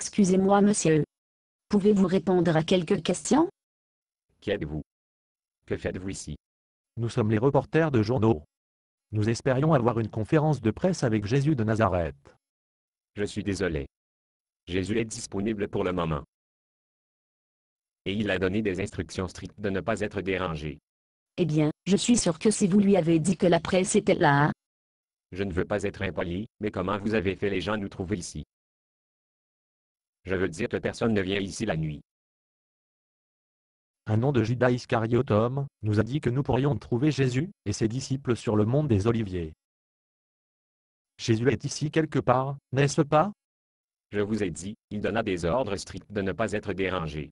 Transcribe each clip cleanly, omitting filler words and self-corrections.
Excusez-moi, monsieur. Pouvez-vous répondre à quelques questions? Qui êtes-vous? Que faites-vous ici? Nous sommes les reporters de journaux. Nous espérions avoir une conférence de presse avec Jésus de Nazareth. Je suis désolé. Jésus est disponible pour le moment. Et il a donné des instructions strictes de ne pas être dérangé. Eh bien, je suis sûr que si vous lui avez dit que la presse était là, Je ne veux pas être impoli, mais comment vous avez fait les gens nous trouver ici? Je veux dire que personne ne vient ici la nuit. Un nom de Judas Iscariote homme nous a dit que nous pourrions trouver Jésus et ses disciples sur le mont des Oliviers. Jésus est ici quelque part, n'est-ce pas? Je vous ai dit, il donna des ordres stricts de ne pas être dérangé.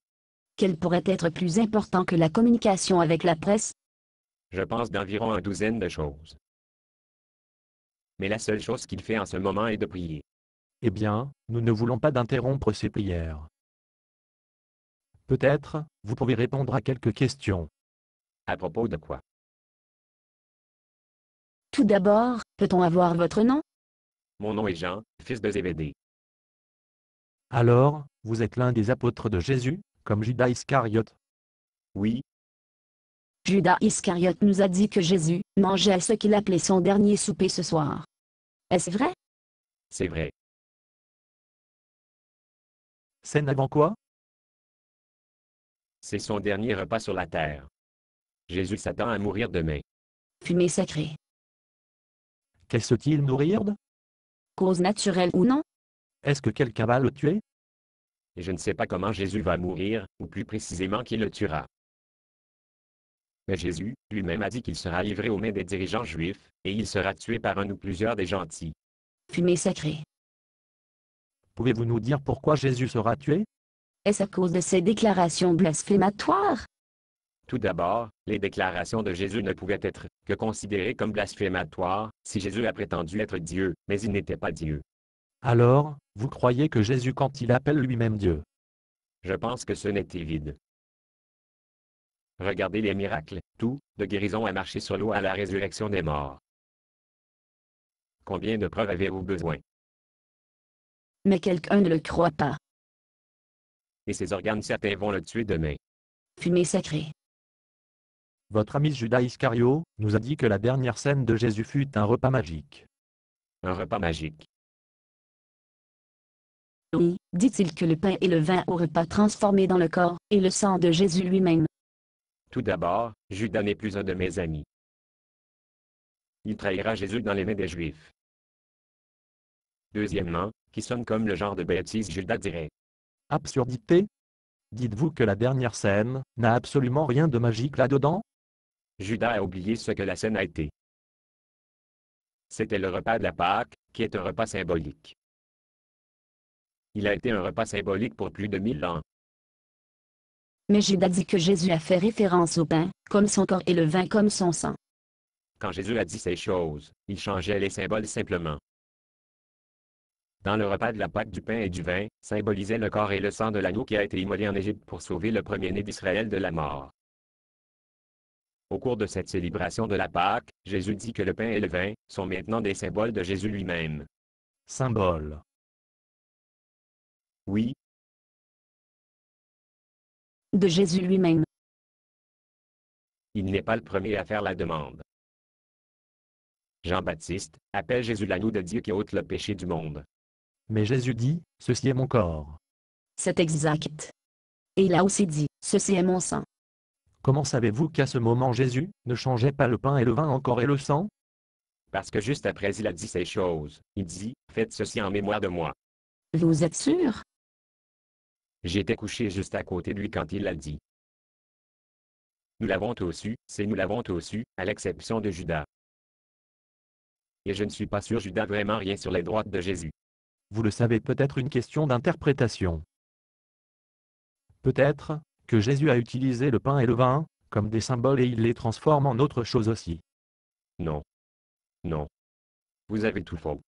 quel pourrait être plus important que la communication avec la presse? Je pense d'environ une douzaine de choses. Mais la seule chose qu'il fait en ce moment est de prier. Eh bien, nous ne voulons pas d'interrompre ces prières. Peut-être, vous pouvez répondre à quelques questions. À propos de quoi? Tout d'abord, peut-on avoir votre nom? Mon nom est Jean, fils de Zébédée. Alors, vous êtes l'un des apôtres de Jésus, comme Judas Iscariote. Oui, Judas Iscariote nous a dit que Jésus mangeait à ce qu'il appelait son dernier souper ce soir. Est-ce vrai? c'est vrai. Scène avant quoi? C'est son dernier repas sur la terre. Jésus s'attend à mourir demain. Fumée sacrée. Qu'est-ce-t-il nourrir? Cause naturelle ou non? Est-ce que quelqu'un va le tuer? Et je ne sais pas comment Jésus va mourir, ou plus précisément qui le tuera. Mais Jésus, lui-même a dit qu'il sera livré aux mains des dirigeants juifs, et il sera tué par un ou plusieurs des gentils. Fumée sacrée. Pouvez-vous nous dire pourquoi Jésus sera tué? Est-ce à cause de ses déclarations blasphématoires? Tout d'abord, les déclarations de Jésus ne pouvaient être que considérées comme blasphématoires si Jésus a prétendu être Dieu, mais il n'était pas Dieu. Alors, vous croyez que Jésus quand il appelle lui-même Dieu? Je pense que ce n'était vide. Regardez les miracles, tout, de guérison à marcher sur l'eau à la résurrection des morts. Combien de preuves avez-vous besoin? Mais quelqu'un ne le croit pas. Et ses organes certains vont le tuer demain. Fumée sacrée. Votre ami Judas Iscario nous a dit que la dernière scène de Jésus fut un repas magique. Un repas magique. Oui, dit-il que le pain et le vin au repas transformé dans le corps et le sang de Jésus lui-même. Tout d'abord, Judas n'est plus un de mes amis. Il trahira Jésus dans les mains des Juifs. Deuxièmement, qui sonne comme le genre de bêtise Judas dirait. Absurdité? Dites-vous que la dernière scène n'a absolument rien de magique là-dedans? Judas a oublié ce que la scène a été. C'était le repas de la Pâque, qui est un repas symbolique. Il a été un repas symbolique pour plus de 1000 ans. Mais Judas dit que Jésus a fait référence au pain, comme son corps et le vin comme son sang. Quand Jésus a dit ces choses, il changeait les symboles simplement. Dans le repas de la Pâque du pain et du vin, symbolisait le corps et le sang de l'agneau qui a été immolé en Égypte pour sauver le premier-né d'Israël de la mort. Au cours de cette célébration de la Pâque, Jésus dit que le pain et le vin sont maintenant des symboles de Jésus lui-même. Symbole. Oui, De Jésus lui-même. il n'est pas le premier à faire la demande. Jean-Baptiste appelle Jésus l'agneau de Dieu qui ôte le péché du monde. Mais Jésus dit, ceci est mon corps. C'est exact. Et il a aussi dit, ceci est mon sang. Comment savez-vous qu'à ce moment Jésus ne changeait pas le pain et le vin encore et le sang? Parce que juste après il a dit ces choses, il dit, faites ceci en mémoire de moi. Vous êtes sûr? J'étais couché juste à côté de lui quand il l'a dit. Nous l'avons tous su, nous l'avons tous su, à l'exception de Judas. Et je ne suis pas sûr Judas vraiment rien sur les droites de Jésus. Vous le savez, peut-être une question d'interprétation. Peut-être que Jésus a utilisé le pain et le vin comme des symboles et il les transforme en autre chose aussi. Non. Non. Vous avez tout faux.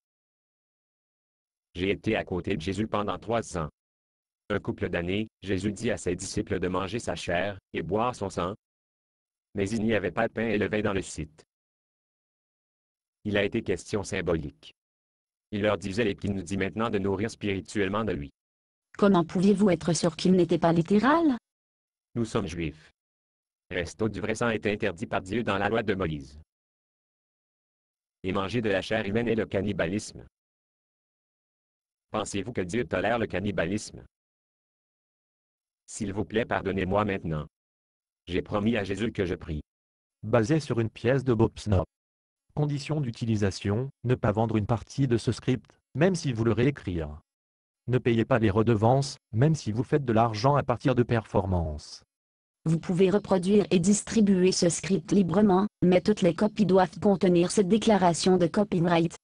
J'ai été à côté de Jésus pendant 3 ans. Un couple d'années, Jésus dit à ses disciples de manger sa chair et boire son sang. Mais il n'y avait pas de pain et le vin dans le site. Il a été question symbolique. Il leur disait et qu'il nous dit maintenant de nourrir spirituellement de lui. Comment pouviez-vous être sûr qu'il n'était pas littéral? Nous sommes juifs. Resto du vrai sang est interdit par Dieu dans la loi de Moïse. Et manger de la chair humaine est le cannibalisme. Pensez-vous que Dieu tolère le cannibalisme? S'il vous plaît, pardonnez-moi maintenant. J'ai promis à Jésus que je prie. Basé sur une pièce de Bob Snow. Condition d'utilisation, ne pas vendre une partie de ce script, même si vous le réécrire. Ne payez pas les redevances, même si vous faites de l'argent à partir de performances. Vous pouvez reproduire et distribuer ce script librement, mais toutes les copies doivent contenir cette déclaration de copyright.